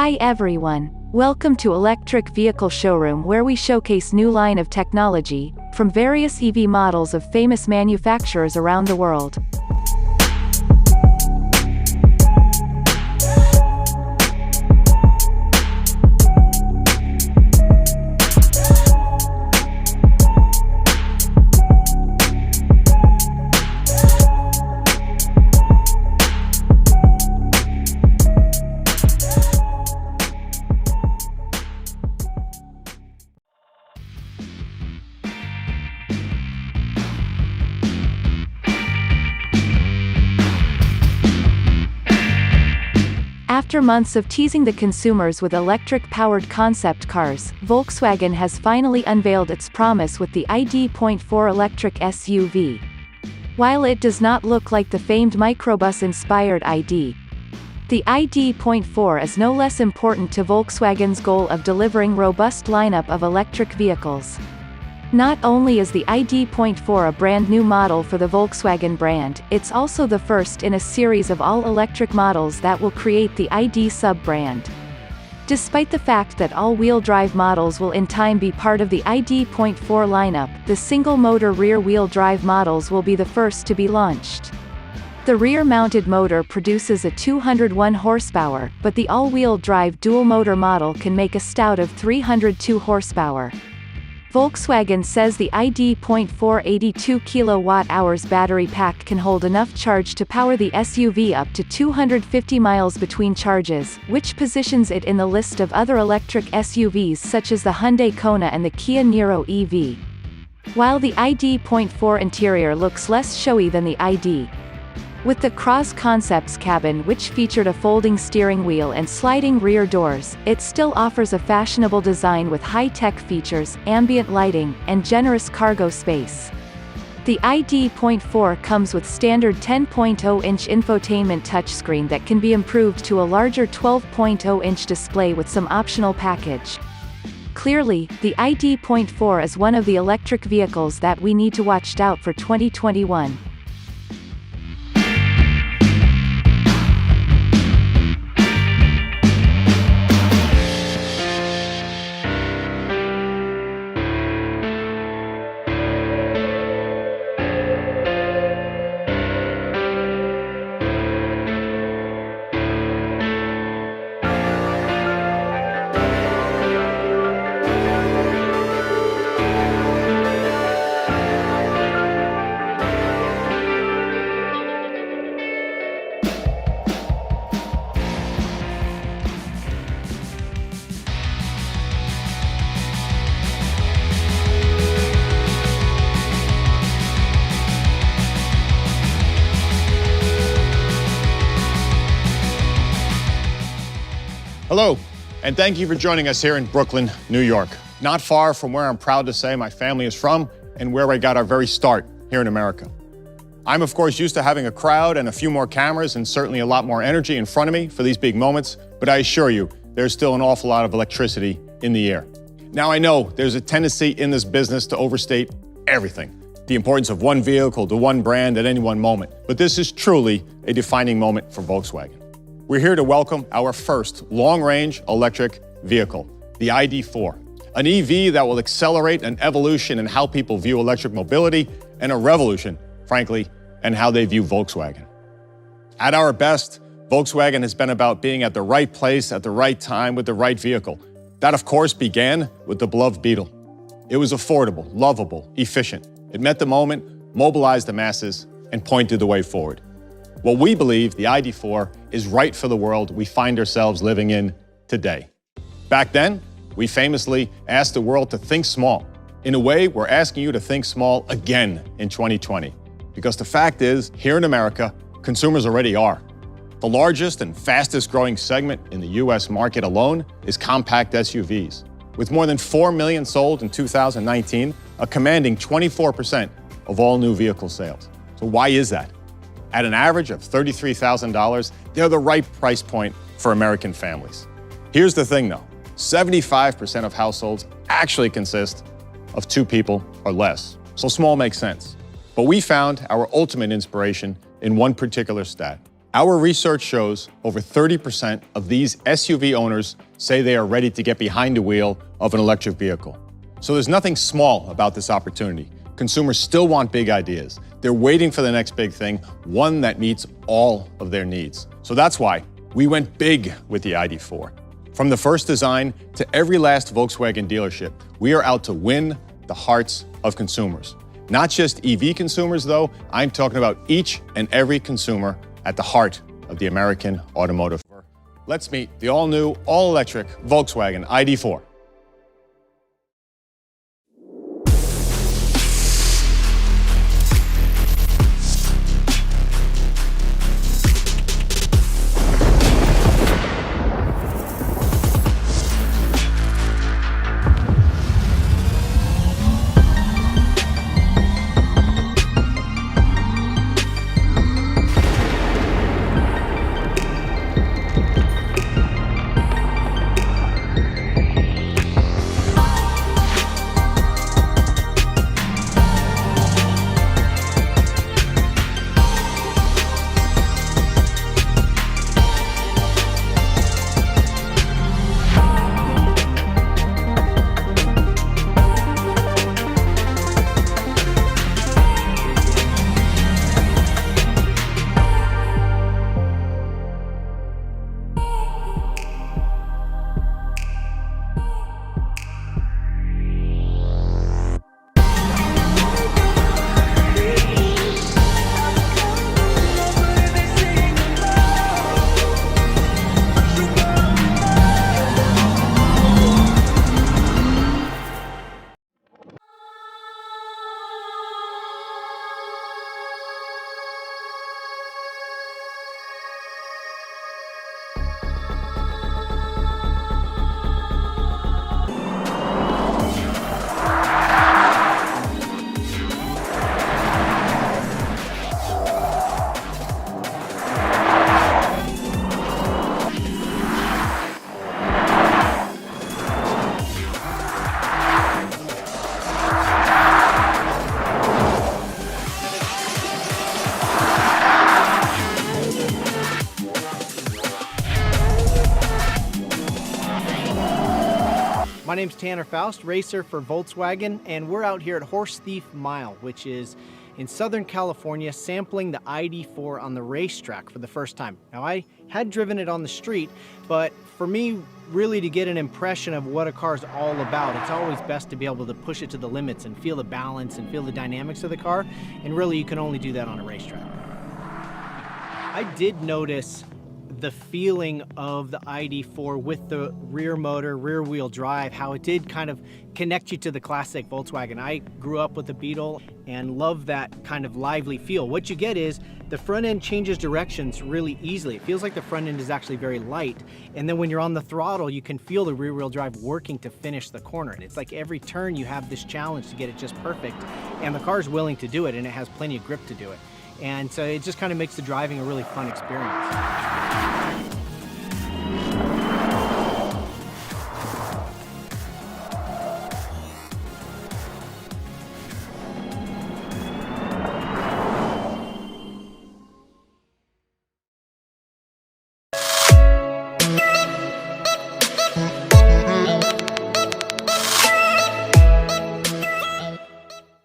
Hi everyone, welcome to Electric Vehicle Showroom, where we showcase new line of technology from various EV models of famous manufacturers around the world. After months of teasing the consumers with electric-powered concept cars, Volkswagen has finally unveiled its promise with the ID.4 electric SUV. While it does not look like the famed Microbus-inspired ID, the ID.4 is no less important to Volkswagen's goal of delivering robust lineup of electric vehicles. Not only is the ID.4 a brand new model for the Volkswagen brand, it's also the first in a series of all-electric models that will create the ID sub-brand. Despite the fact that all-wheel drive models will in time be part of the ID.4 lineup, the single-motor rear-wheel drive models will be the first to be launched. The rear-mounted motor produces a 201 horsepower, but the all-wheel drive dual-motor model can make a stout of 302 horsepower. Volkswagen says the ID.4 82 kWh battery pack can hold enough charge to power the SUV up to 250 miles between charges, which positions it in the list of other electric SUVs such as the Hyundai Kona and the Kia NIRO EV. While the ID.4 interior looks less showy than the ID, with the Cross Concepts cabin, which featured a folding steering wheel and sliding rear doors, it still offers a fashionable design with high-tech features, ambient lighting, and generous cargo space. The ID.4 comes with standard 10.0-inch infotainment touchscreen that can be improved to a larger 12.0-inch display with some optional package. Clearly, the ID.4 is one of the electric vehicles that we need to watch out for 2021. Hello, and thank you for joining us here in Brooklyn, New York. Not far from where I'm proud to say my family is from and where I got our very start here in America. I'm of course used to having a crowd and a few more cameras and certainly a lot more energy in front of me for these big moments, but I assure you, there's still an awful lot of electricity in the air. Now I know there's a tendency in this business to overstate everything, the importance of one vehicle to one brand at any one moment, but this is truly a defining moment for Volkswagen. We're here to welcome our first long-range electric vehicle, the ID.4, an EV that will accelerate an evolution in how people view electric mobility and a revolution, frankly, in how they view Volkswagen. At our best, Volkswagen has been about being at the right place at the right time with the right vehicle. That, of course, began with the beloved Beetle. It was affordable, lovable, efficient. It met the moment, mobilized the masses, and pointed the way forward. Well, we believe the ID.4 is right for the world we find ourselves living in today. Back then, we famously asked the world to think small. In a way, we're asking you to think small again in 2020. Because the fact is, here in America, consumers already are. The largest and fastest growing segment in the US market alone is compact SUVs. With more than 4 million sold in 2019, a commanding 24% of all new vehicle sales. So why is that? At an average of $33,000, they're the right price point for American families. Here's the thing though, 75% of households actually consist of 2 people or less, so small makes sense. But we found our ultimate inspiration in one particular stat. Our research shows over 30% of these SUV owners say they are ready to get behind the wheel of an electric vehicle. So there's nothing small about this opportunity. Consumers still want big ideas. They're waiting for the next big thing, one that meets all of their needs. So that's why we went big with the ID.4. From the first design to every last Volkswagen dealership, we are out to win the hearts of consumers. Not just EV consumers, though. I'm talking about each and every consumer at the heart of the American automotive. Let's meet the all-new, all-electric Volkswagen ID.4. My name's Tanner Faust, racer for Volkswagen, and we're out here at Horse Thief Mile, which is in Southern California, sampling the ID.4 on the racetrack for the first time. Now, I had driven it on the street, but for me, really to get an impression of what a car's all about, it's always best to be able to push it to the limits and feel the balance and feel the dynamics of the car, and really you can only do that on a racetrack. I did notice the feeling of the ID.4 with the rear motor, rear wheel drive, how it did kind of connect you to the classic Volkswagen. I grew up with the Beetle and love that kind of lively feel. What you get is the front end changes directions really easily. It feels like the front end is actually very light. And then when you're on the throttle, you can feel the rear wheel drive working to finish the corner. And it's like every turn you have this challenge to get it just perfect. And the car's willing to do it, and it has plenty of grip to do it. And so it just kind of makes the driving a really fun experience.